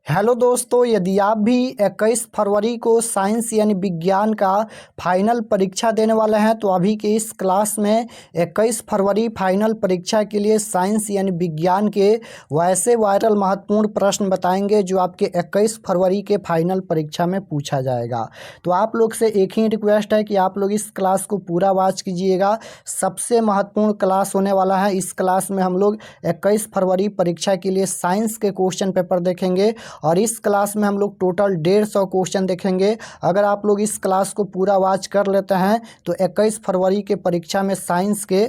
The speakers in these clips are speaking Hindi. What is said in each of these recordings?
हेलो दोस्तों, यदि आप भी 21 फरवरी को साइंस यानी विज्ञान का फाइनल परीक्षा देने वाले हैं तो अभी के इस क्लास में 21 फरवरी फाइनल परीक्षा के लिए साइंस यानी विज्ञान के वैसे वायरल महत्वपूर्ण प्रश्न बताएंगे जो आपके 21 फरवरी के फाइनल परीक्षा में पूछा जाएगा। तो आप लोग से एक ही रिक्वेस्ट है कि आप लोग इस क्लास को पूरा वॉच कीजिएगा। सबसे महत्वपूर्ण क्लास होने वाला है। इस क्लास में हम लोग 21 फरवरी परीक्षा के लिए साइंस के क्वेश्चन पेपर देखेंगे और इस क्लास में हम लोग टोटल 150 क्वेश्चन देखेंगे। अगर आप लोग इस क्लास को पूरा वॉच कर लेते हैं तो 21 फरवरी के परीक्षा में साइंस के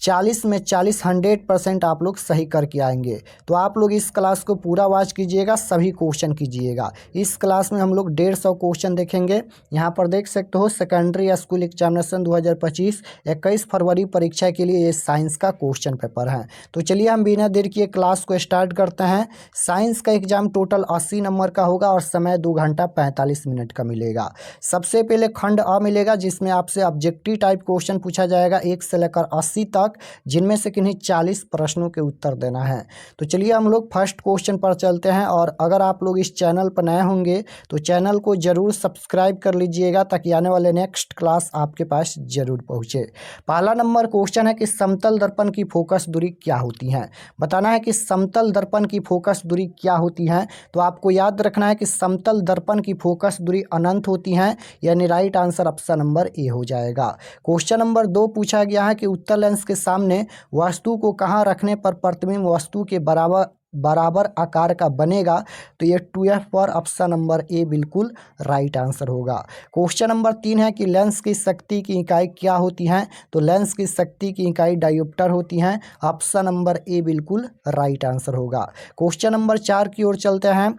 40 में 40 100% आप लोग सही करके आएंगे। तो आप लोग इस क्लास को पूरा वॉच कीजिएगा, सभी क्वेश्चन कीजिएगा। इस क्लास में हम लोग 150 क्वेश्चन देखेंगे। यहाँ पर देख सकते हो सेकेंडरी स्कूल एग्जामिनेशन 2025 21 फरवरी परीक्षा के लिए ये साइंस का क्वेश्चन पेपर है। तो चलिए हम बिना देर किए क्लास को स्टार्ट करते हैं। साइंस का एग्जाम टोटल 80 नंबर का होगा और समय 2 घंटा 45 मिनट का मिलेगा। सबसे पहले खंड अ मिलेगा जिसमें आपसे ऑब्जेक्टिव टाइप क्वेश्चन पूछा जाएगा 1 से लेकर 80 तक, जिनमें से किन्हीं 40 प्रश्नों के उत्तर देना है। तो चलिए हम लोग फर्स्ट क्वेश्चन पर चलते हैं। और अगर आप लोग इस चैनल पर नए होंगे तो चैनल को जरूर सब्सक्राइब कर लीजिएगा ताकि आने वाले नेक्स्ट क्लास आपके पास जरूर पहुंचे। पहला नंबर क्वेश्चन है कि समतल दर्पण की फोकस दूरी क्या होती है। बताना है कि समतल दर्पण की फोकस दूरी क्या होती है। तो आपको याद रखना है कि समतल दर्पण की फोकस दूरी अनंत होती है, यानी राइट आंसर ऑप्शन नंबर ए हो जाएगा। क्वेश्चन नंबर 2 पूछा गया है कि उत्तल लेंस के सामने वस्तु को कहाँ रखने पर प्रतिबिंब वस्तु के बराबर आकार का बनेगा। तो ये 2F पर ऑप्शन नंबर ए बिल्कुल राइट आंसर होगा। क्वेश्चन नंबर 3 है कि लेंस की शक्ति की इकाई क्या होती है। तो लेंस की शक्ति की इकाई डायोप्टर होती है। ऑप्शन नंबर ए बिल्कुल राइट आंसर होगा। क्वेश्चन नंबर 4 की ओर चलते हैं।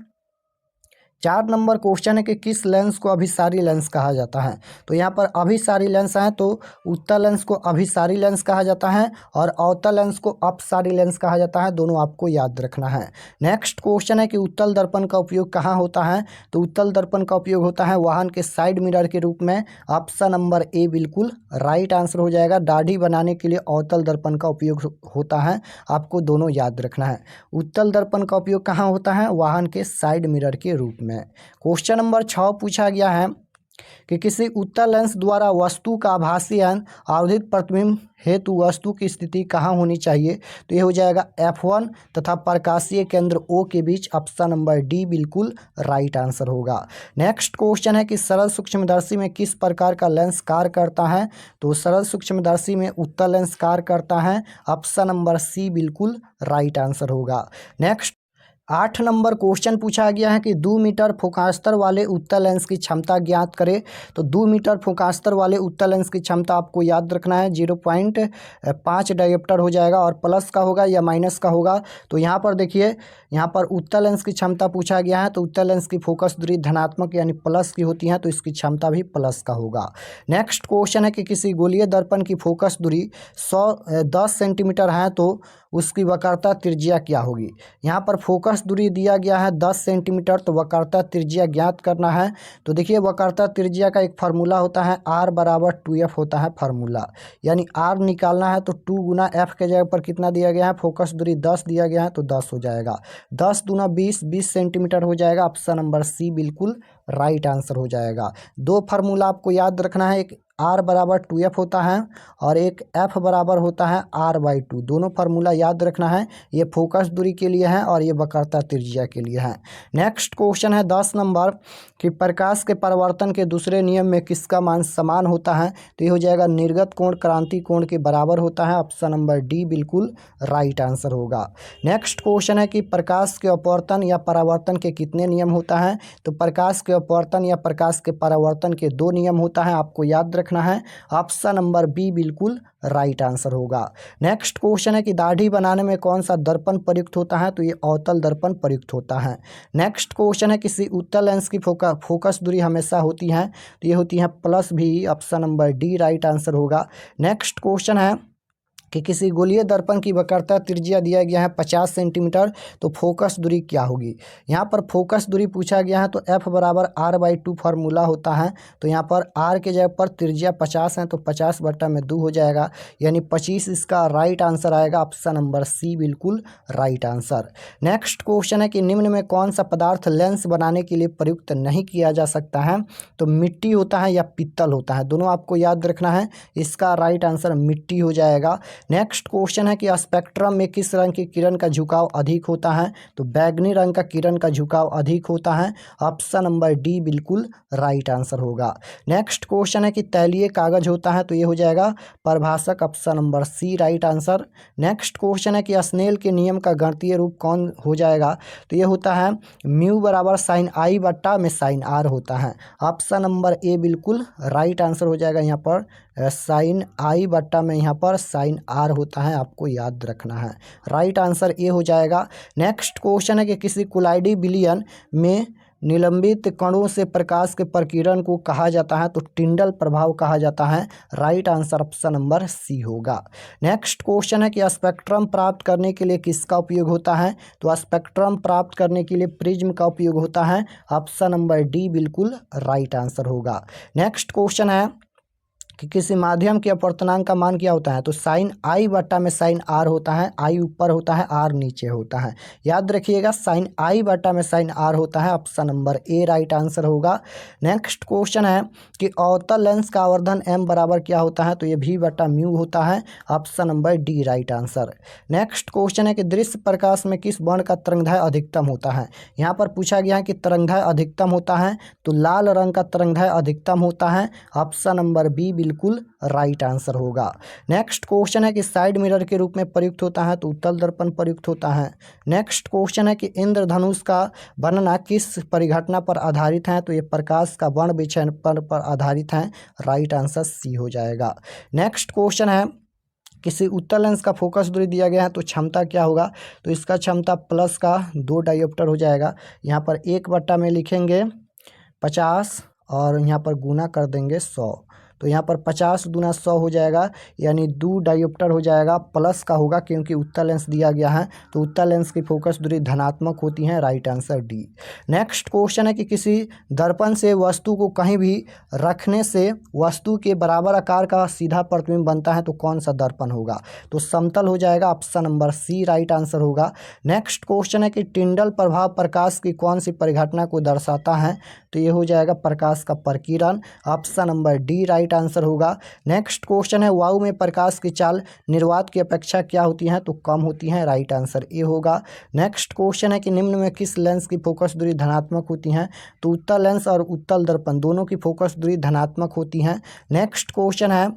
4 नंबर क्वेश्चन है कि किस लेंस को अभिसारी लेंस कहा जाता है। तो यहाँ पर अभिसारी लेंस है तो उत्तल लेंस को अभिसारी लेंस कहा जाता है और अवतल लेंस को अपसारी लेंस कहा जाता है। दोनों आपको याद रखना है। नेक्स्ट क्वेश्चन है कि उत्तल दर्पण का उपयोग कहाँ होता है। तो उत्तल दर्पण का उपयोग होता है वाहन के साइड मिरर के रूप में। ऑप्शन नंबर ए बिल्कुल राइट आंसर हो जाएगा। दाढ़ी बनाने के लिए अवतल दर्पण का उपयोग होता है, आपको दोनों याद रखना है। उत्तल दर्पण का उपयोग कहाँ होता है, वाहन के साइड मिरर के रूप में। क्वेश्चन नंबर 6 पूछा गया है कि किसी उत्तल लेंस द्वारा वस्तु का आभासी आवधिक प्रतिबिंब हेतु वस्तु की स्थिति कहाँ होनी चाहिए। तो ये हो जाएगा F1 तथा प्रकाशीय केंद्र O के बीच। ऑप्शन नंबर डी बिल्कुल राइट आंसर होगा। नेक्स्ट क्वेश्चन है कि सरल सूक्ष्मदर्शी में किस प्रकार का लेंस कार्य करता है। तो सरल सूक्ष्मदर्शी में उत्तल लेंस कार्य करता है। ऑप्शन नंबर सी बिल्कुल राइट आंसर होगा। नेक्स्ट 8 नंबर क्वेश्चन पूछा गया है कि 2 मीटर फोकास्तर वाले उत्तल लेंस की क्षमता ज्ञात करें। तो 2 मीटर फोकास्तर वाले उत्तल लेंस की क्षमता आपको याद रखना है 0.5 डायोप्टर हो जाएगा और प्लस का होगा या माइनस का होगा। तो यहाँ पर देखिए, यहाँ पर उत्तल लेंस की क्षमता पूछा गया है तो उत्तल लेंस की फोकस दूरी धनात्मक यानी प्लस की होती है, तो इसकी क्षमता भी प्लस का होगा। नेक्स्ट क्वेश्चन है कि किसी गोलीय दर्पण की फोकस दूरी 10 सेंटीमीटर है तो उसकी वक्रता त्रिज्या क्या होगी। यहाँ पर फोकस दूरी दिया गया है 10 सेंटीमीटर, तो वक्रता त्रिज्या ज्ञात करना है। तो देखिए वक्रता त्रिज्या का एक फार्मूला होता है R बराबर 2F होता है फार्मूला, यानी R निकालना है तो 2 गुना F के जगह पर कितना दिया गया है, फोकस दूरी 10 दिया गया है तो 10 हो जाएगा। 10 दूना 20 सेंटीमीटर हो जाएगा। ऑप्शन नंबर सी बिल्कुल राइट आंसर हो जाएगा। 2 फार्मूला आपको याद रखना है, एक R बराबर 2F होता है और एक F बराबर होता है R/2। दोनों फार्मूला याद रखना है। ये फोकस दूरी के लिए है और ये वक्रता त्रिज्या के लिए है। नेक्स्ट क्वेश्चन है 10 नंबर कि प्रकाश के परावर्तन के दूसरे नियम में किसका मान समान होता है। तो ये हो जाएगा निर्गत कोण क्रांति कोण के बराबर होता है। ऑप्शन नंबर डी बिल्कुल राइट आंसर होगा। नेक्स्ट क्वेश्चन है कि प्रकाश के अपवर्तन या परावर्तन के कितने नियम होता है। तो प्रकाश के अपवर्तन या प्रकाश के परावर्तन के 2 नियम होता है, आपको याद रखना है। ऑप्शन नंबर बी बिल्कुल राइट आंसर होगा। नेक्स्ट क्वेश्चन है कि दाढ़ी बनाने में कौन सा दर्पण प्रयुक्त होता है। तो ये अवतल दर्पण प्रयुक्त होता है। नेक्स्ट क्वेश्चन है किसी उत्तल लेंस की फोकस दूरी हमेशा होती है। तो ये होती है प्लस भी। Option number D right answer होगा। नेक्स्ट क्वेश्चन है कि किसी गोलीय दर्पण की वक्रता त्रिज्या दिया गया है 50 सेंटीमीटर, तो फोकस दूरी क्या होगी। यहाँ पर फोकस दूरी पूछा गया है तो F बराबर R/2 फार्मूला होता है। तो यहाँ पर R के जगह पर त्रिज्या 50 है तो 50/2 हो जाएगा, यानी 25 इसका राइट आंसर आएगा। ऑप्शन नंबर सी बिल्कुल राइट आंसर। नेक्स्ट क्वेश्चन है कि निम्न में कौन सा पदार्थ लेंस बनाने के लिए प्रयुक्त नहीं किया जा सकता है। तो मिट्टी होता है या पीतल होता है, दोनों आपको याद रखना है। इसका राइट आंसर मिट्टी हो जाएगा। नेक्स्ट क्वेश्चन है कि स्पेक्ट्रम में किस रंग की किरण का झुकाव अधिक होता है। तो बैगनी रंग का किरण का झुकाव अधिक होता है। ऑप्शन नंबर डी बिल्कुल राइट आंसर होगा। नेक्स्ट क्वेश्चन है कि तैलीय कागज होता है, तो ये हो जाएगा प्रभाषक। Option number C right answer. Next question है कि स्नेल के नियम का गणितीय रूप कौन हो जाएगा। तो ये होता है म्यू बराबर साइन आई बट्टा में साइन आर होता है। ऑप्शन नंबर ए बिल्कुल राइट आंसर हो जाएगा। यहाँ पर साइन आई बट्टा में यहाँ पर साइन आर होता है, आपको याद रखना है। राइट आंसर ए हो जाएगा। नेक्स्ट क्वेश्चन है कि किसी कुलाइडी विलयन में निलंबित कणों से प्रकाश के प्रकीर्णन को कहा जाता है। तो टिंडल प्रभाव कहा जाता है। Right answer option number C होगा। नेक्स्ट क्वेश्चन है कि स्पेक्ट्रम प्राप्त करने के लिए किसका उपयोग होता है। तो स्पेक्ट्रम प्राप्त करने के लिए प्रिज्म का उपयोग होता है। ऑप्शन नंबर डी बिल्कुल राइट आंसर होगा। नेक्स्ट क्वेश्चन है कि किसी माध्यम के अपवर्तनांक का मान क्या होता है। तो साइन आई बट्टा में साइन आर होता है। आई ऊपर होता है, आर नीचे होता है, याद रखिएगा। साइन आई बट्टा में साइन आर होता है। Option number A right answer होगा। नेक्स्ट क्वेश्चन है कि अवतल लेंस का आवर्धन एम बराबर क्या होता है। तो ये भी बट्टा म्यू होता है। Option number D right answer. Next question है कि दृश्य प्रकाश में किस वर्ण का तरंगदैर्घ्य अधिकतम होता है। यहाँ पर पूछा गया है कि तरंगदैर्घ्य अधिकतम होता है, तो लाल रंग का तरंगदैर्घ्य अधिकतम होता है। ऑप्शन नंबर बी बिल्कुल राइट आंसर होगा। नेक्स्ट क्वेश्चन है कि साइड मिरर के रूप में प्रयुक्त होता है। तो उत्तल दर्पण प्रयुक्त होता है। नेक्स्ट क्वेश्चन है कि इंद्रधनुष का वर्णना किस परिघटना पर आधारित है। तो ये प्रकाश का वर्ण विक्षेपण पर आधारित है। राइट आंसर सी हो जाएगा। नेक्स्ट क्वेश्चन है किसी उत्तल लेंस का फोकस दूरी दिया गया है, तो क्षमता क्या होगा। तो इसका क्षमता प्लस का 2 डायोप्टर हो जाएगा। यहाँ पर 1/, में लिखेंगे 50 और यहाँ पर गुना कर देंगे 100। तो यहाँ पर 50 दूना 100 हो जाएगा, यानी 2 डायोप्टर हो जाएगा। प्लस का होगा क्योंकि उत्तल लेंस दिया गया है, तो उत्तल लेंस की फोकस दूरी धनात्मक होती है। Right answer D. Next question है कि किसी दर्पण से वस्तु को कहीं भी रखने से वस्तु के बराबर आकार का सीधा प्रतिबिंब बनता है। तो कौन सा दर्पण होगा। तो समतल हो जाएगा। Option number C right answer होगा। नेक्स्ट क्वेश्चन है कि टिंडल प्रभाव प्रकाश की कौन सी परिघटना को दर्शाता है। तो ये हो जाएगा प्रकाश का प्रकीर्णन। Option number D right answer होगा। नेक्स्ट क्वेश्चन है वायु में प्रकाश की चाल निर्वात की अपेक्षा क्या होती है। तो कम होती है। राइट आंसर ए होगा। नेक्स्ट क्वेश्चन है कि निम्न में किस लेंस की फोकस दूरी धनात्मक होती है। तो उत्तल लेंस और उत्तल दर्पण दोनों की फोकस दूरी धनात्मक होती है। नेक्स्ट क्वेश्चन है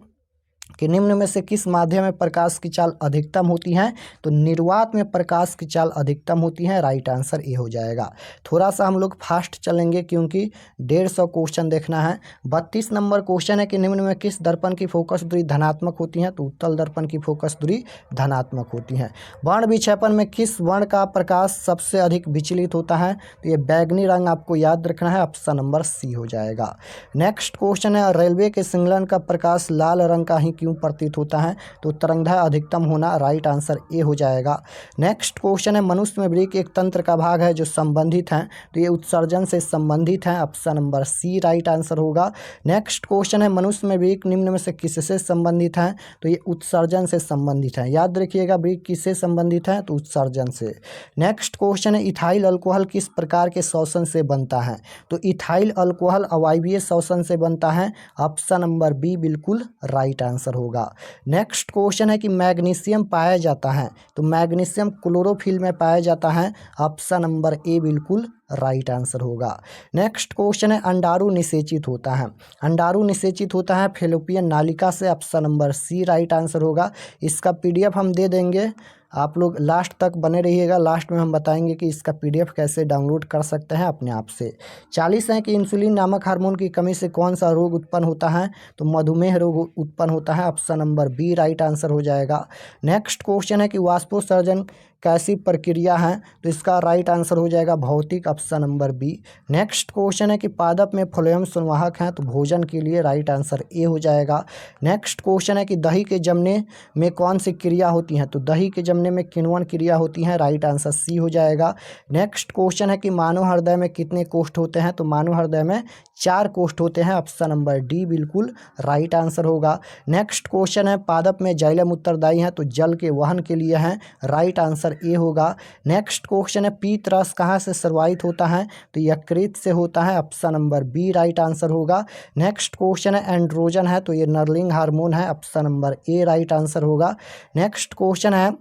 कि निम्न में से किस माध्यम में प्रकाश की चाल अधिकतम होती है। तो निर्वात में प्रकाश की चाल अधिकतम होती है। राइट आंसर ए हो जाएगा। थोड़ा सा हम लोग फास्ट चलेंगे क्योंकि 150 क्वेश्चन देखना है। 32 नंबर क्वेश्चन है कि निम्न में किस दर्पण की फोकस दूरी धनात्मक होती है। तो उत्तल दर्पण की फोकस दूरी धनात्मक होती है। वर्ण विक्षेपण में किस वर्ण का प्रकाश सबसे अधिक विचलित होता है। तो ये बैगनी रंग आपको याद रखना है। ऑप्शन नंबर सी हो जाएगा। नेक्स्ट क्वेश्चन है रेलवे के सिग्नल का प्रकाश लाल रंग का ही क्यों प्रतीत होता है। तो तरंगदैर्घ्य अधिकतम होना। राइट आंसर ए हो जाएगा। नेक्स्ट क्वेश्चन है मनुष्य में वृक्क एक तंत्र का भाग है जो संबंधित है। तो ये उत्सर्जन से संबंधित है। Option number C right answer होगा। नेक्स्ट क्वेश्चन है मनुष्य में वृक्क निम्न में से किससे संबंधित है। तो ये उत्सर्जन से संबंधित है। याद रखिएगा वृक्क किससे संबंधित है। तो उत्सर्जन से। नेक्स्ट क्वेश्चन है इथाइल अल्कोहल किस प्रकार के शोषण से बनता है। तो इथाइल अल्कोहल अवायवीय शोषण से बनता है। ऑप्शन नंबर बी बिल्कुल राइट आंसर होगा। नेक्स्ट क्वेश्चन है कि मैग्नीशियम पाया जाता है। तो मैग्नीशियम क्लोरोफिल में पाया जाता है। ऑप्शन नंबर ए बिल्कुल राइट आंसर होगा। नेक्स्ट क्वेश्चन है अंडाणु निषेचित होता है। अंडाणु निषेचित होता है फैलोपियन नालिका से। Option number C right answer होगा। इसका पीडीएफ हम दे देंगे, आप लोग लास्ट तक बने रहिएगा। लास्ट में हम बताएंगे कि इसका पीडीएफ कैसे डाउनलोड कर सकते हैं अपने आप से। 40 है कि इंसुलिन नामक हार्मोन की कमी से कौन सा रोग उत्पन्न होता है। तो मधुमेह रोग उत्पन्न होता है। Option number B right answer हो जाएगा। नेक्स्ट क्वेश्चन है कि वाष्पोत्सर्जन कैसी प्रक्रिया है, तो इसका राइट आंसर हो जाएगा भौतिक, option number B. Next question है कि पादप में फ्लोएम संवाहक हैं, तो भोजन के लिए राइट आंसर ए हो जाएगा। नेक्स्ट क्वेश्चन है कि दही के जमने में कौन सी क्रिया होती है, तो दही के जमने में किण्वन क्रिया होती है, राइट आंसर सी हो जाएगा। नेक्स्ट क्वेश्चन है कि मानव हृदय में कितने कोष्ठ होते हैं, तो मानव हृदय में 4 कोष्ठ होते हैं, ऑप्शन नंबर डी बिल्कुल राइट आंसर होगा। नेक्स्ट क्वेश्चन है पादप में जाइलम उत्तरदायी है, तो जल के वहन के लिए है, राइट आंसर ए होगा। नेक्स्ट क्वेश्चन है पीत रस कहाँ से स्रावित होता है, तो यकृत से होता है, option number B right answer होगा। नेक्स्ट क्वेश्चन है एंड्रोजन है, तो ये नर्लिंग हार्मोन है, option number A right answer होगा। नेक्स्ट क्वेश्चन है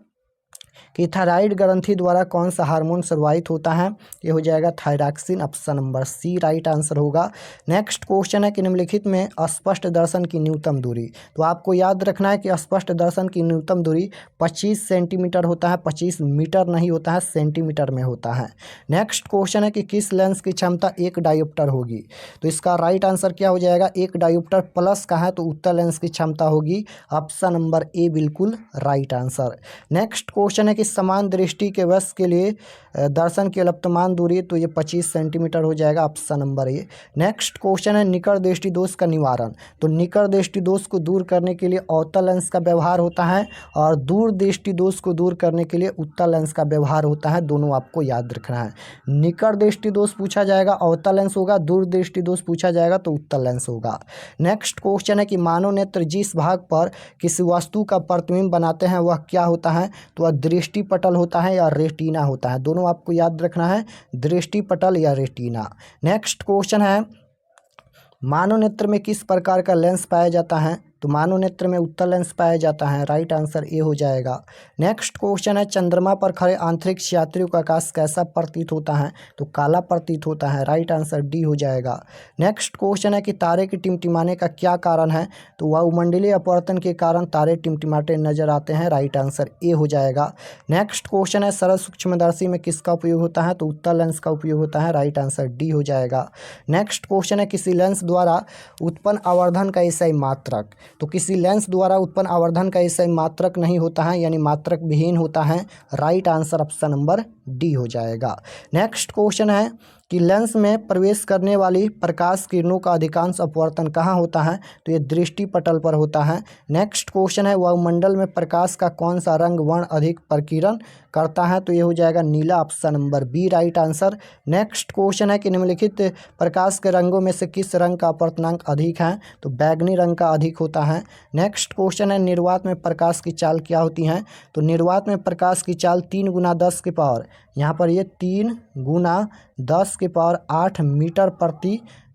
कि थायराइड ग्रंथि द्वारा कौन सा हार्मोन स्रावित होता है, ये हो जाएगा thyroxine, option number C right answer होगा। नेक्स्ट क्वेश्चन है कि निम्नलिखित में अस्पष्ट दर्शन की न्यूनतम दूरी, तो आपको याद रखना है कि अस्पष्ट दर्शन की न्यूनतम दूरी 25 सेंटीमीटर होता है, 25 मीटर नहीं होता है, सेंटीमीटर में होता है। नेक्स्ट क्वेश्चन है कि किस लेंस की क्षमता 1 डायोप्टर होगी, तो इसका राइट आंसर क्या हो जाएगा, 1 डायोप्टर प्लस का है, तो उत्तल लेंस की क्षमता होगी, ऑप्शन नंबर ए बिल्कुल राइट आंसर। नेक्स्ट क्वेश्चन है कि समान दृष्टि के वश के लिए दर्शन की अल्पतमान दूरी, तो ये 25 सेंटीमीटर हो जाएगा, ऑप्शन नंबर ए। नेक्स्ट क्वेश्चन है निकट दृष्टि दोष का निवारण, तो निकट दृष्टि दोष को दूर करने के लिए अवतल लेंस का व्यवहार होता है और दूर दृष्टि दोष को दूर करने के लिए उत्तल लेंस का व्यवहार होता है, दोनों आपको याद रखना है। निकट दृष्टि दोष पूछा जाएगा अवतल लेंस होगा, दूर दृष्टि दोष पूछा जाएगा तो उत्तल लेंस होगा। नेक्स्ट क्वेश्चन है कि मानव नेत्र जिस भाग पर किसी वस्तु का प्रतिबिंब बनाते हैं वह क्या होता है, तो वह दृष्टि पटल होता है या रेटिना होता है, दोनों आपको याद रखना है, दृष्टि पटल या रेटिना। नेक्स्ट क्वेश्चन है मानव नेत्र में किस प्रकार का लेंस पाया जाता है, तो मानव नेत्र में उत्तल लेंस पाया जाता है, राइट आंसर ए हो जाएगा। नेक्स्ट क्वेश्चन है चंद्रमा पर खड़े अंतरिक्ष यात्रियों का आकाश कैसा प्रतीत होता है, तो काला प्रतीत होता है, राइट आंसर डी हो जाएगा। नेक्स्ट क्वेश्चन है कि तारे के टिमटिमाने का क्या कारण है, तो वायुमंडलीय अपवर्तन के कारण तारे टिमटिमाते नजर आते हैं, राइट आंसर ए हो जाएगा। नेक्स्ट क्वेश्चन है सरल सूक्ष्मदर्शी में किसका उपयोग होता है, तो उत्तल लेंस का उपयोग होता है, राइट आंसर डी हो जाएगा। नेक्स्ट क्वेश्चन है किसी लेंस द्वारा उत्पन्न आवर्धन का एसआई मात्रक, तो किसी लेंस द्वारा उत्पन्न आवर्धन का एसआई मात्रक नहीं होता है, यानी मात्रक विहीन होता है, right answer option number D हो जाएगा। नेक्स्ट क्वेश्चन है कि लेंस में प्रवेश करने वाली प्रकाश किरणों का अधिकांश अपवर्तन कहाँ होता है, तो ये दृष्टि पटल पर होता है। नेक्स्ट क्वेश्चन है वायुमंडल में प्रकाश का कौन सा रंग वर्ण अधिक प्रकीर्णन करता है, तो ये हो जाएगा नीला, option number B right answer. Next question है कि निम्नलिखित प्रकाश के रंगों में से किस रंग का अपवर्तनांक अधिक है, तो बैगनी रंग का अधिक होता है। नेक्स्ट क्वेश्चन है निर्वात में प्रकाश की चाल क्या होती है, तो निर्वात में प्रकाश की चाल 3 गुना 10 के पावर, यहाँ पर ये 3 गुना 10 के पावर 8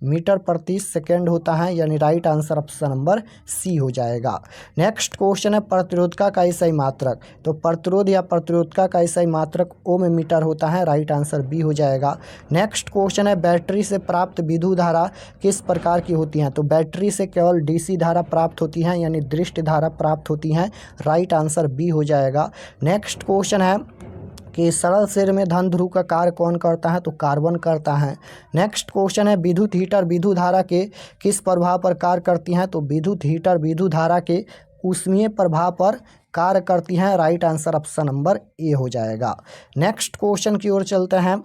मीटर प्रति सेकेंड होता है, यानी right answer option number C हो जाएगा। नेक्स्ट क्वेश्चन है प्रतिरोधका का एसआई मात्रक, तो प्रतिरोध या प्रतिरोधका का एसआई मात्रक ओम मीटर होता है, राइट आंसर बी हो जाएगा। नेक्स्ट क्वेश्चन है बैटरी से प्राप्त विद्युत धारा किस प्रकार की होती हैं, तो बैटरी से केवल डीसी धारा प्राप्त होती है, यानी दृष्टि धारा प्राप्त होती है, राइट आंसर बी हो जाएगा। नेक्स्ट क्वेश्चन है कि सरल शरीर में धन ध्रुव का कार्य कौन करता है, तो कार्बन करता है। नेक्स्ट क्वेश्चन है विद्युत हीटर विद्युत धारा के किस प्रभाव पर कार्य करती हैं, तो विद्युत हीटर विद्युत धारा के ऊष्मीय प्रभाव पर कार्य करती हैं, राइट आंसर ऑप्शन नंबर ए हो जाएगा। नेक्स्ट क्वेश्चन की ओर चलते हैं।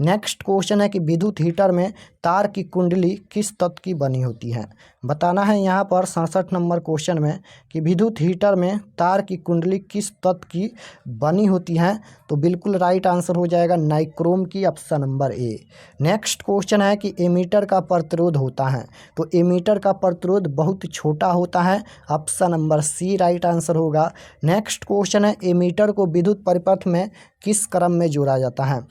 नेक्स्ट क्वेश्चन है कि विद्युत हीटर में तार की कुंडली किस तत्व की बनी होती है, बताना है यहाँ पर 67 नंबर क्वेश्चन में कि विद्युत हीटर में तार की कुंडली किस तत्व की बनी होती है, तो बिल्कुल राइट आंसर हो जाएगा नाइक्रोम की, ऑप्शन नंबर ए। नेक्स्ट क्वेश्चन है कि एमीटर का प्रतिरोध होता है, तो एमीटर का प्रतिरोध बहुत छोटा होता है, option number C right answer होगा। नेक्स्ट क्वेश्चन है एमीटर को विद्युत परिपथ में किस क्रम में जोड़ा जाता है,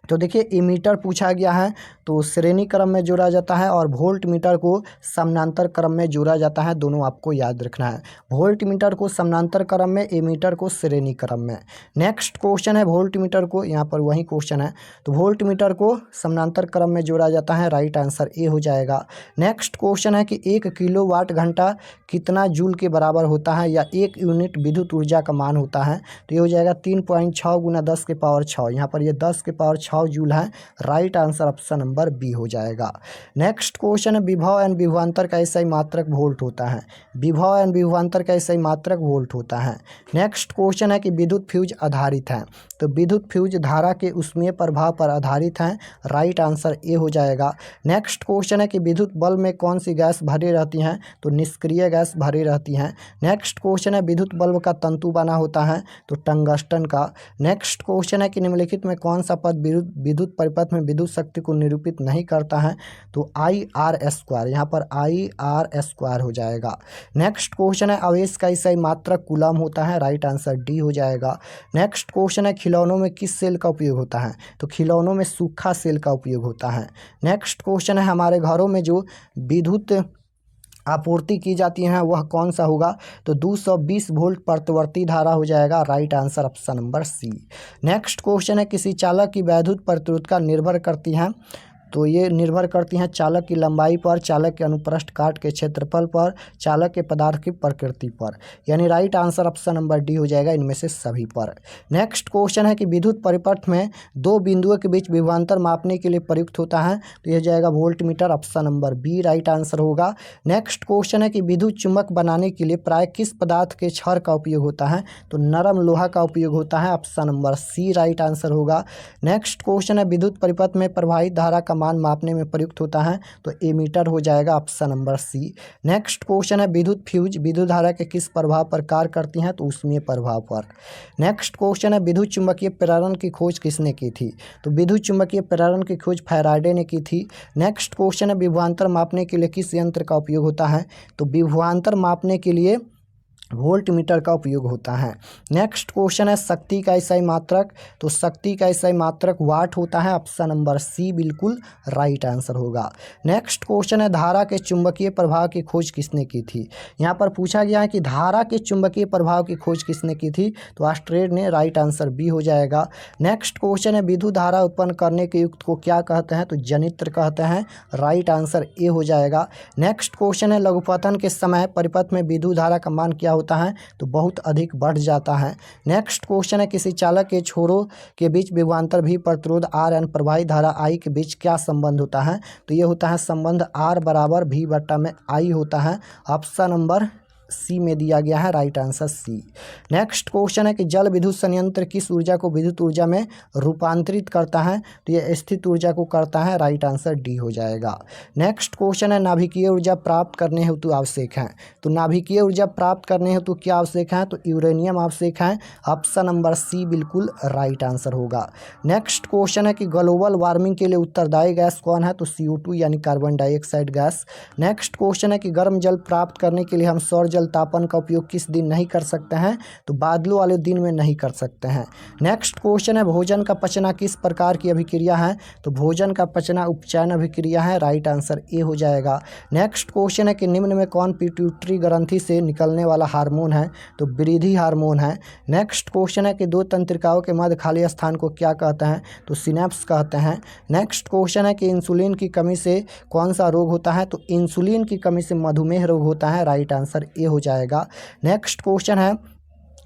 तो देखिए एमीटर पूछा गया है तो श्रेणी क्रम में जोड़ा जाता है और वोल्ट मीटर को समानांतर क्रम में जोड़ा जाता है, दोनों आपको याद रखना है, वोल्ट मीटर को समानांतर क्रम में, एमीटर को श्रेणी क्रम में। नेक्स्ट क्वेश्चन है वोल्ट मीटर को, यहाँ पर वही क्वेश्चन है, तो वोल्ट मीटर को समानांतर क्रम में जोड़ा जाता है, राइट आंसर ए हो जाएगा। नेक्स्ट क्वेश्चन है कि 1 किलोवाट घंटा कितना जूल के बराबर होता है या 1 यूनिट विद्युत ऊर्जा का मान होता है, तो ये हो जाएगा 3.6 गुना 10 के पावर 6, यहाँ पर ये 10 के पावर 6 6 जूल है। Right answer option number B हो जाएगा। नेक्स्ट क्वेश्चन है विभव एंड विभवांतर का SI मात्रक वोल्ट होता है। विभव एंड विभवांतर का SI मात्रक वोल्ट होता है। नेक्स्ट क्वेश्चन है कि विद्युत फ्यूज आधारित है, तो विद्युत फ्यूज धारा के ऊष्मीय प्रभाव पर आधारित है। राइट आंसर ए हो जाएगा। नेक्स्ट क्वेश्चन है कि विद्युत बल्ब में कौन सी गैस भरी रहती हैं, तो निष्क्रिय गैस भरी रहती हैं। नेक्स्ट क्वेश्चन है विद्युत बल्ब का तंतु बना होता है, तो टंगस्टन का। नेक्स्ट क्वेश्चन है कि निम्नलिखित में कौन सा पद विद्युत परिपथ में विद्युत शक्ति को निरूपित नहीं करता है, तो I/R², यहाँ पर I/R² हो जाएगा। नेक्स्ट क्वेश्चन है आवेश का SI मात्रक कूलम होता है। राइट आंसर डी हो जाएगा। नेक्स्ट क्वेश्चन है खिलौनों में किस सेल का उपयोग होता है, तो खिलौनों में सूखा सेल का उपयोग होता है। नेक्स्ट क्वेश्चन है हमारे घरों में जो विद्युत आपूर्ति की जाती है वह कौन सा होगा, तो 220 वोल्ट प्रतिवर्ती धारा हो जाएगा। Right answer option number C. Next question है किसी चालक की वैद्युत प्रतिरोधकता निर्भर करती है, तो ये निर्भर करती हैं चालक की लंबाई पर, चालक के अनुप्रस्थ काट के क्षेत्रफल पर, चालक के पदार्थ की प्रकृति पर, यानी right answer option number D हो जाएगा इनमें से सभी पर। नेक्स्ट क्वेश्चन है कि विद्युत परिपथ में दो बिंदुओं के बीच विभवांतर मापने के लिए प्रयुक्त होता है, तो यह जाएगा voltmeter. Option number B right answer होगा। नेक्स्ट क्वेश्चन है कि विद्युत चुम्बक बनाने के लिए प्राय किस पदार्थ के क्षण का उपयोग होता है, तो नरम लोहा का उपयोग होता है। Option number C right answer होगा। नेक्स्ट क्वेश्चन है विद्युत परिपथ में प्रवाहित धारा का मान मापने में प्रयुक्त होता है, तो एमीटर हो जाएगा। Option number C. Next question है विद्युत फ्यूज विद्युत धारा के किस प्रभाव पर कार्य करती हैं, तो ऊष्मीय प्रभाव पर। नेक्स्ट क्वेश्चन है विद्युत चुम्बकीय प्रेरण की खोज किसने की थी, तो विद्युत चुम्बकीय प्रेरण की खोज फैराडे ने की थी। नेक्स्ट क्वेश्चन है विभवांतर मापने के लिए किस यंत्र का उपयोग होता है, तो विभवांतर मापने के लिए वोल्टमीटर का उपयोग होता है। नेक्स्ट क्वेश्चन है शक्ति का SI मात्रक, तो शक्ति का SI मात्रक वाट होता है। ऑप्शन नंबर सी बिल्कुल राइट आंसर होगा। नेक्स्ट क्वेश्चन है धारा के चुंबकीय प्रभाव की खोज किसने की थी, यहाँ पर पूछा गया है कि धारा के चुंबकीय प्रभाव की खोज किसने की थी, तो ऑस्ट्रेड ने। राइट आंसर बी हो जाएगा। नेक्स्ट क्वेश्चन है विद्युत धारा उत्पन्न करने के युक्त को क्या कहते हैं, तो जनित्र कहते हैं। राइट आंसर ए हो जाएगा। नेक्स्ट क्वेश्चन है लघुपतन के समय परिपथ में विद्युत धारा का मान क्या होता है, तो बहुत अधिक बढ़ जाता है। नेक्स्ट क्वेश्चन है किसी चालक के छोरों के बीच विभवांतर भी प्रतिरोध R एंड प्रवाही धारा I के बीच क्या संबंध होता है, तो ये होता है संबंध R = V/I होता है। ऑप्शन नंबर सी में दिया गया है। Right answer C. Next question है कि जल विद्युत संयंत्र किस ऊर्जा को विद्युत ऊर्जा में रूपांतरित करता है, तो ये स्थित ऊर्जा को करता है। राइट आंसर डी हो जाएगा। नेक्स्ट क्वेश्चन है नाभिकीय ऊर्जा प्राप्त करने हेतु आवश्यक है, तो नाभिकीय ऊर्जा प्राप्त करने हेतु क्या आवश्यक है, तो यूरेनियम आवश्यक है। ऑप्शन नंबर सी बिल्कुल राइट आंसर होगा। नेक्स्ट क्वेश्चन है कि ग्लोबल वार्मिंग के लिए उत्तरदायी गैस कौन है, तो CO2 यानी carbon dioxide gas. Next question है कि गर्म जल प्राप्त करने के लिए हम सौर जल तापन का उपयोग किस दिन नहीं कर सकते हैं, तो बादलों वाले दिन में नहीं कर सकते हैं। नेक्स्ट क्वेश्चन है भोजन का पचना किस प्रकार की अभिक्रिया है, तो भोजन का पचना उपचयन अभिक्रिया है। राइट आंसर ए हो जाएगा। नेक्स्ट क्वेश्चन है कि निम्न में कौन पिट्यूटरी ग्रंथि से निकलने वाला हार्मोन है, तो वृद्धि हार्मोन है। नेक्स्ट क्वेश्चन है कि दो तंत्रिकाओं के मध्य खाली स्थान को क्या कहते हैं, तो सिनेप्स कहते हैं। नेक्स्ट क्वेश्चन है कि इंसुलिन की कमी से कौन सा रोग होता है, तो इंसुलिन की कमी से मधुमेह रोग होता है। राइट आंसर ए हो जाएगा। नेक्स्ट क्वेश्चन है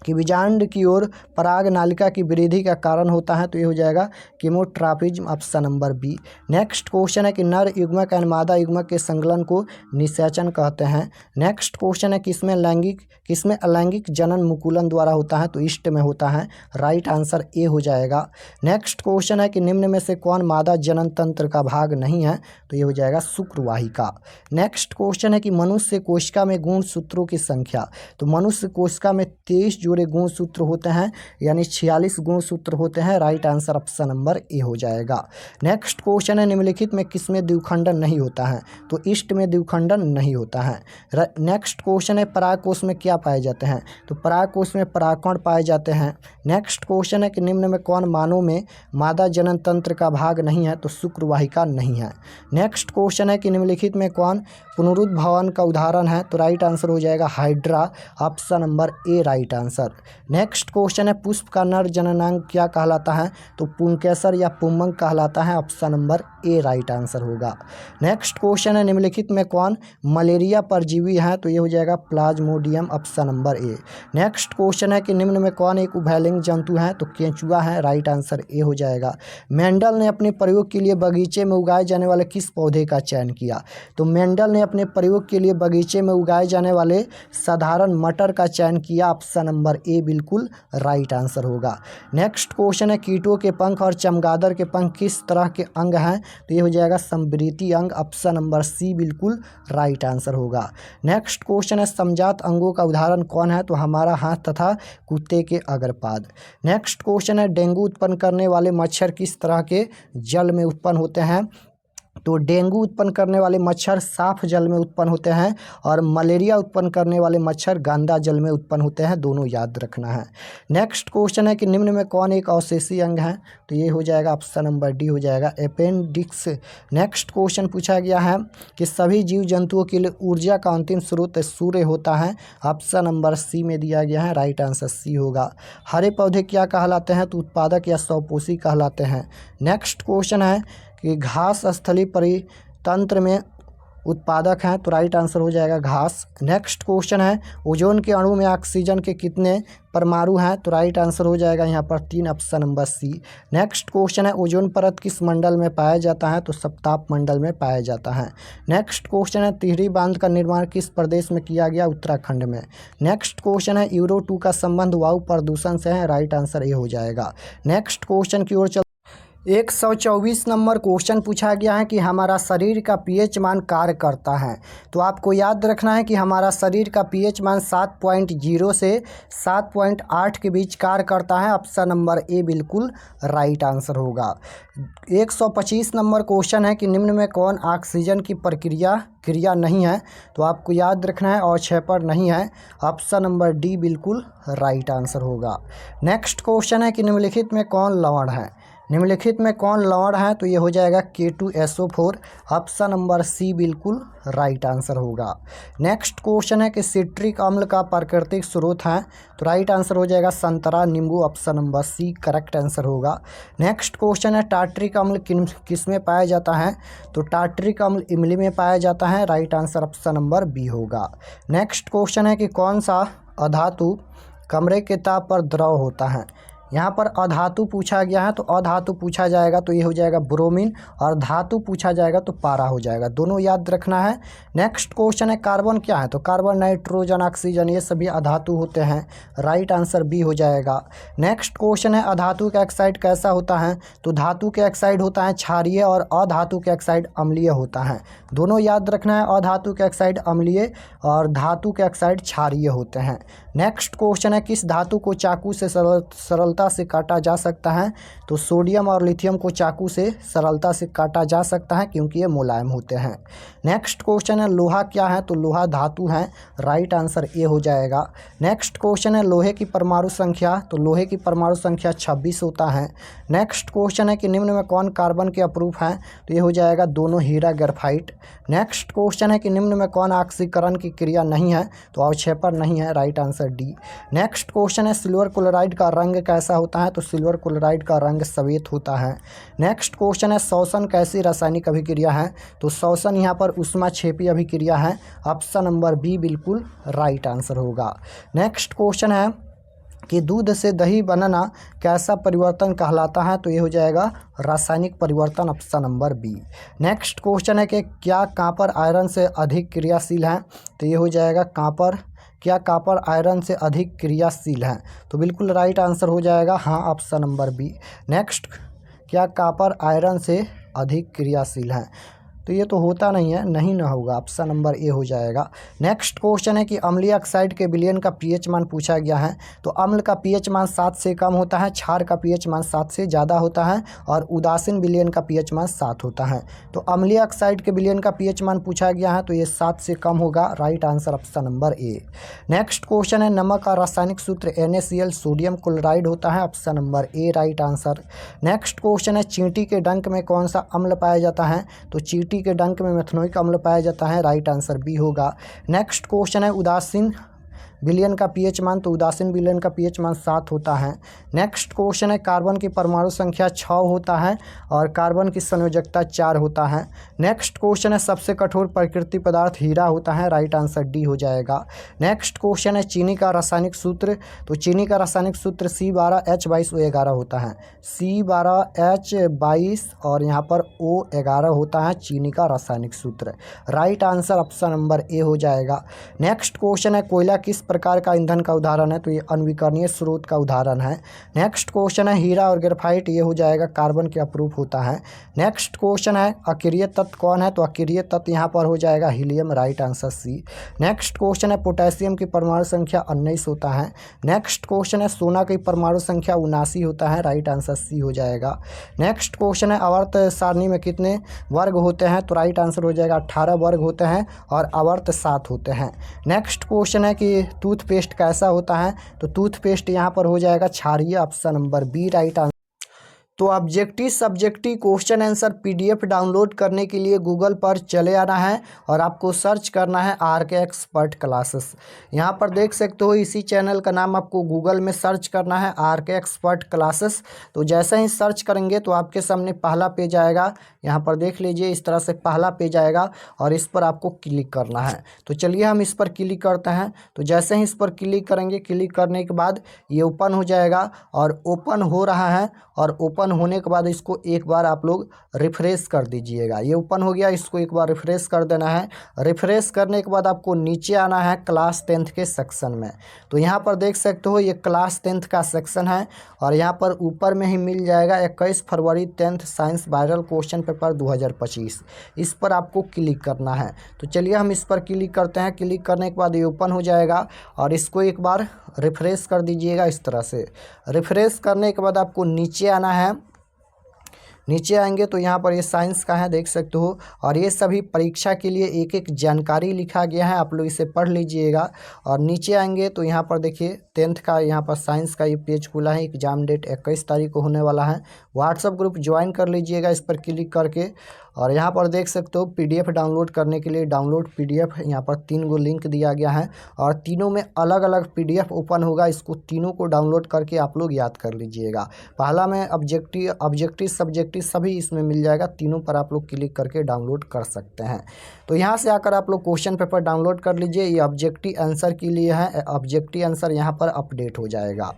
कि बीजांड की ओर पराग नालिका की वृद्धि का कारण होता है, तो ये हो जाएगा chemotropism. Option number B. Next question है कि नर युग्मक एंड मादा युग्मक के संकलन को निषेचन कहते हैं। नेक्स्ट क्वेश्चन है किसमें अलैंगिक जनन मुकुलन द्वारा होता है, तो ईस्ट में होता है। राइट आंसर ए हो जाएगा। नेक्स्ट क्वेश्चन है कि निम्न में से कौन मादा जनन तंत्र का भाग नहीं है, तो ये हो जाएगा शुक्रवाहिका। नेक्स्ट क्वेश्चन है कि मनुष्य कोशिका में गुणसूत्रों की संख्या, तो मनुष्य कोशिका में 23 जोड़े गुणसूत्र होते हैं, यानी 46 गुणसूत्र होते हैं। राइट आंसर ऑप्शन नंबर ए हो जाएगा। नेक्स्ट क्वेश्चन है निम्नलिखित में किसमें द्विखंडन नहीं होता है, तो ईस्ट में द्विखंडन नहीं होता है। नेक्स्ट क्वेश्चन है परागकोश में क्या पाए जाते हैं, तो परागकोश में परागकण पाए जाते हैं। नेक्स्ट क्वेश्चन है कि निम्न में कौन मानव में मादा जनन तंत्र का भाग नहीं है, तो शुक्रवाहिका नहीं है। नेक्स्ट क्वेश्चन है कि निम्नलिखित में कौन पुनरुद्भवन का उदाहरण है, तो राइट आंसर हो जाएगा hydra. Option number A right answer. Next question है पुष्प का नर जननांग क्या कहलाता है, तो पुंकेसर या पुंमंग कहलाता है। Option number A right answer होगा। नेक्स्ट क्वेश्चन है निम्नलिखित में कौन मलेरिया परजीवी है, तो ये हो जाएगा प्लाज्मोडियम ऑप्शन नंबर ए। नेक्स्ट क्वेश्चन है कि निम्न में कौन एक उभयलिंग जंतु है, तो केंचुआ है, राइट आंसर ए हो जाएगा। मेंडल ने अपने प्रयोग के लिए बगीचे में उगाए जाने वाले किस पौधे का चयन किया, तो मेंडल ने अपने प्रयोग के लिए बगीचे में उगाए जाने वाले साधारण मटर का चयन किया, ऑप्शन नंबर ए बिल्कुल राइट आंसर होगा। नेक्स्ट क्वेश्चन है कीटों के पंख और चमगादड़ के पंख किस तरह के अंग हैं, तो ये हो जाएगा समृद्धि अंग, ऑप्शन नंबर सी बिल्कुल राइट आंसर होगा। नेक्स्ट क्वेश्चन है समजात अंगों का उदाहरण कौन है, तो हमारा हाथ तथा कुत्ते के अग्रपाद। नेक्स्ट क्वेश्चन है डेंगू उत्पन्न करने वाले मच्छर किस तरह के जल में उत्पन्न होते हैं, तो डेंगू उत्पन्न करने वाले मच्छर साफ जल में उत्पन्न होते हैं और मलेरिया उत्पन्न करने वाले मच्छर गंदा जल में उत्पन्न होते हैं, दोनों याद रखना है। नेक्स्ट क्वेश्चन है कि निम्न में कौन एक अवशेषी अंग है, तो ये हो जाएगा ऑप्शन नंबर डी हो जाएगा अपेंडिक्स। नेक्स्ट क्वेश्चन पूछा गया है कि सभी जीव जंतुओं के लिए ऊर्जा का अंतिम स्रोत सूर्य होता है, ऑप्शन नंबर सी में दिया गया है, राइट आंसर सी होगा। हरे पौधे क्या कहलाते हैं, तो उत्पादक या स्वपोषी कहलाते हैं। नेक्स्ट क्वेश्चन है कि घास स्थलीय परितंत्र में उत्पादक हैं, तो राइट आंसर हो जाएगा घास। नेक्स्ट क्वेश्चन है ओजोन के अणु में ऑक्सीजन के कितने परमाणु हैं, तो राइट आंसर हो जाएगा यहाँ पर 3, option number C. Next question है ओजोन परत किस मंडल में पाया जाता है, तो सप्ताप मंडल में पाया जाता है। नेक्स्ट क्वेश्चन है तिहरी बांध का निर्माण किस प्रदेश में किया गया, उत्तराखंड में। नेक्स्ट क्वेश्चन है यूरो 2 का संबंध वायु प्रदूषण से है, राइट आंसर ये हो जाएगा। नेक्स्ट क्वेश्चन की ओर 124 नंबर क्वेश्चन पूछा गया है कि हमारा शरीर का पीएच मान कार्य करता है, तो आपको याद रखना है कि हमारा शरीर का पीएच मान 7.0 से 7.8 के बीच कार्य करता है, ऑप्शन नंबर ए बिल्कुल राइट आंसर होगा। 125 नंबर क्वेश्चन है कि निम्न में कौन ऑक्सीजन की क्रिया नहीं है, तो आपको याद रखना है अवक्षेपण नहीं है, ऑप्शन नंबर डी बिल्कुल राइट आंसर होगा। नेक्स्ट क्वेश्चन है कि निम्नलिखित में कौन लवण है, निम्नलिखित में कौन लवण है, तो ये हो जाएगा K2SO4, ऑप्शन नंबर सी बिल्कुल राइट आंसर होगा। नेक्स्ट क्वेश्चन है कि सिट्रिक अम्ल का प्राकृतिक स्रोत है, तो राइट आंसर हो जाएगा संतरा नींबू, option number C correct answer होगा। नेक्स्ट क्वेश्चन है टार्ट्रिक अम्ल किस में पाया जाता है, तो टार्ट्रिक अम्ल इमली में पाया जाता है, right answer option number B होगा। नेक्स्ट क्वेश्चन है कि कौन सा अधातु कमरे के ताप पर द्रव होता है, यहाँ पर अधातु पूछा गया है, तो अधातु पूछा जाएगा तो ये हो जाएगा ब्रोमीन, और धातु पूछा जाएगा तो पारा हो जाएगा, दोनों याद रखना है। नेक्स्ट क्वेश्चन है कार्बन क्या है, तो कार्बन नाइट्रोजन ऑक्सीजन ये सभी अधातु होते हैं, राइट आंसर बी हो जाएगा। नेक्स्ट क्वेश्चन है अधातु का ऑक्साइड कैसा होता है, तो धातु के ऑक्साइड होता है क्षारीय और अधातु के ऑक्साइड अम्लीय होता है, दोनों याद रखना है, अधातु के ऑक्साइड अम्लीय और धातु के ऑक्साइड क्षारीय होते हैं। नेक्स्ट क्वेश्चन है किस धातु को चाकू से सरलता से काटा जा सकता है, तो सोडियम और लिथियम को चाकू से सरलता से काटा जा सकता है क्योंकि ये मुलायम होते हैं। नेक्स्ट क्वेश्चन है लोहा क्या है, तो लोहा धातु है, राइट आंसर ए हो जाएगा। नेक्स्ट क्वेश्चन है लोहे की परमाणु संख्या, तो लोहे की परमाणु संख्या 26 होता है। नेक्स्ट क्वेश्चन है कि निम्न में कौन कार्बन के अपरूप हैं, तो ये हो जाएगा दोनों हीरा ग्रेफाइट। नेक्स्ट क्वेश्चन है कि निम्न में कौन ऑक्सीकरण की क्रिया नहीं है, तो अवक्षेपण नहीं है, right answer D. Next question है सिल्वर क्लोराइड का रंग कैसा होता है, तो सिल्वर क्लोराइड का रंग सफेद होता है। नेक्स्ट क्वेश्चन है शोषण कैसी रासायनिक अभिक्रिया है, तो शोषण यहाँ पर ऊष्माक्षेपी अभिक्रिया है, ऑप्शन नंबर बी बिल्कुल राइट आंसर होगा। नेक्स्ट क्वेश्चन है कि दूध से दही बनना कैसा परिवर्तन कहलाता है, तो ये हो जाएगा रासायनिक परिवर्तन, option number B. Next question है कि क्या कॉपर आयरन से अधिक क्रियाशील है, तो ये हो जाएगा क्या कॉपर आयरन से अधिक क्रियाशील है, तो बिल्कुल राइट आंसर हो जाएगा हाँ, ऑप्शन नंबर बी। नेक्स्ट क्या कॉपर आयरन से अधिक क्रियाशील है, तो ये तो होता नहीं है, नहीं ना होगा, ऑप्शन नंबर ए हो जाएगा। नेक्स्ट क्वेश्चन है कि अम्लीय ऑक्साइड के विलयन का पीएच मान पूछा गया है, तो अम्ल का पीएच मान 7 से कम होता है, क्षार का पीएच मान 7 से ज़्यादा होता है और उदासीन विलयन का पीएच मान 7 होता है। तो अम्लीय ऑक्साइड के विलयन का पीएच मान पूछा गया है, तो ये 7 से कम होगा, राइट आंसर ऑप्शन नंबर ए। नेक्स्ट क्वेश्चन है नमक का रासायनिक सूत्र NaCl सोडियम क्लोराइड होता है, option number A right answer. Next question है चींटी के डंक में कौन सा अम्ल पाया जाता है, तो चींटी के डंक में मेथनोइक अम्ल पाया जाता है, राइट आंसर बी होगा। नेक्स्ट क्वेश्चन है उदासीन विलयन का पीएच मान, तो उदासीन विलयन का पीएच मान 7 होता है। नेक्स्ट क्वेश्चन है कार्बन की परमाणु संख्या 6 होता है और कार्बन की संयोजकता 4 होता है। नेक्स्ट क्वेश्चन है सबसे कठोर प्रकृति पदार्थ हीरा होता है, राइट आंसर डी हो जाएगा। नेक्स्ट क्वेश्चन है चीनी का रासायनिक सूत्र, तो चीनी का रासायनिक सूत्र C12H22O11 होता है, C12H22 और यहाँ पर O11 होता है चीनी का रासायनिक सूत्र। राइट आंसर ऑप्शन नंबर ए हो जाएगा। नेक्स्ट क्वेश्चन है कोयला किस प्रकार का ईंधन का उदाहरण है, तो ये अनविकरणीय स्रोत का उदाहरण है। नेक्स्ट क्वेश्चन है हीरा और ग्रेफाइट, ये हो जाएगा कार्बन के अपरूप होता है। नेक्स्ट क्वेश्चन है अक्रिय तत्व कौन है, तो अक्रिय तत्व यहाँ पर हो जाएगा helium, right answer C. Next question है पोटेशियम की परमाणु संख्या 19 होता है। नेक्स्ट क्वेश्चन है सोना की परमाणु संख्या 79 होता है, राइट आंसर सी हो जाएगा। नेक्स्ट क्वेश्चन है आवर्त सारणी में कितने वर्ग होते हैं, तो राइट आंसर हो जाएगा 18 वर्ग होते हैं और आवर्त 7 होते हैं। नेक्स्ट क्वेश्चन है कि टूथपेस्ट कैसा होता है, तो टूथपेस्ट यहाँ पर हो जाएगा क्षारीय, option number B right answer. तो objective subjective question answer PDF download करने के लिए गूगल पर चले आना है और आपको सर्च करना है आरके एक्सपर्ट क्लासेस। यहाँ पर देख सकते हो इसी चैनल का नाम आपको गूगल में सर्च करना है आरके एक्सपर्ट क्लासेस। तो जैसे ही सर्च करेंगे तो आपके सामने पहला पेज आएगा, यहाँ पर देख लीजिए इस तरह से पहला पेज आएगा और इस पर आपको क्लिक करना है। तो चलिए हम इस पर क्लिक करते हैं। तो जैसे ही इस पर क्लिक करेंगे, क्लिक करने के बाद ये ओपन हो जाएगा और ओपन हो रहा है और ओपन होने के बाद इसको एक बार आप लोग रिफ्रेश कर दीजिएगा। ये ओपन हो गया, इसको एक बार रिफ्रेश कर देना है। रिफ्रेश करने के बाद आपको नीचे आना है क्लास 10th के सेक्शन में। तो यहाँ पर देख सकते हो ये क्लास 10th का सेक्शन है और यहाँ पर ऊपर में ही मिल जाएगा 21 फरवरी 10th science viral question paper 2025। इस पर आपको क्लिक करना है। तो चलिए हम इस पर क्लिक करते हैं। क्लिक करने के बाद ये ओपन हो जाएगा और इसको एक बार रिफ्रेश कर दीजिएगा इस तरह से। रिफ्रेश करने के बाद आपको नीचे आना है। नीचे आएंगे तो यहाँ पर ये साइंस का है, देख सकते हो, और ये सभी परीक्षा के लिए एक एक जानकारी लिखा गया है, आप लोग इसे पढ़ लीजिएगा। और नीचे आएंगे तो यहाँ पर देखिए 10th का यहाँ पर साइंस का ये पेज खुला है। एग्जाम डेट 21 तारीख को होने वाला है। व्हाट्सअप ग्रुप ज्वाइन कर लीजिएगा इस पर क्लिक करके। और यहाँ पर देख सकते हो पीडीएफ डाउनलोड करने के लिए डाउनलोड पीडीएफ यहाँ पर 3 गो लिंक दिया गया है और तीनों में अलग अलग पीडीएफ ओपन होगा। इसको तीनों को डाउनलोड करके आप लोग याद कर लीजिएगा। पहला में ऑब्जेक्टिव सब्जेक्टिव सभी इसमें मिल जाएगा। तीनों पर आप लोग क्लिक करके डाउनलोड कर सकते हैं। तो यहाँ से आकर आप लोग क्वेश्चन पेपर डाउनलोड कर लीजिए। ये ऑब्जेक्टिव आंसर के लिए है, ऑब्जेक्टिव आंसर यहाँ पर अपडेट हो जाएगा।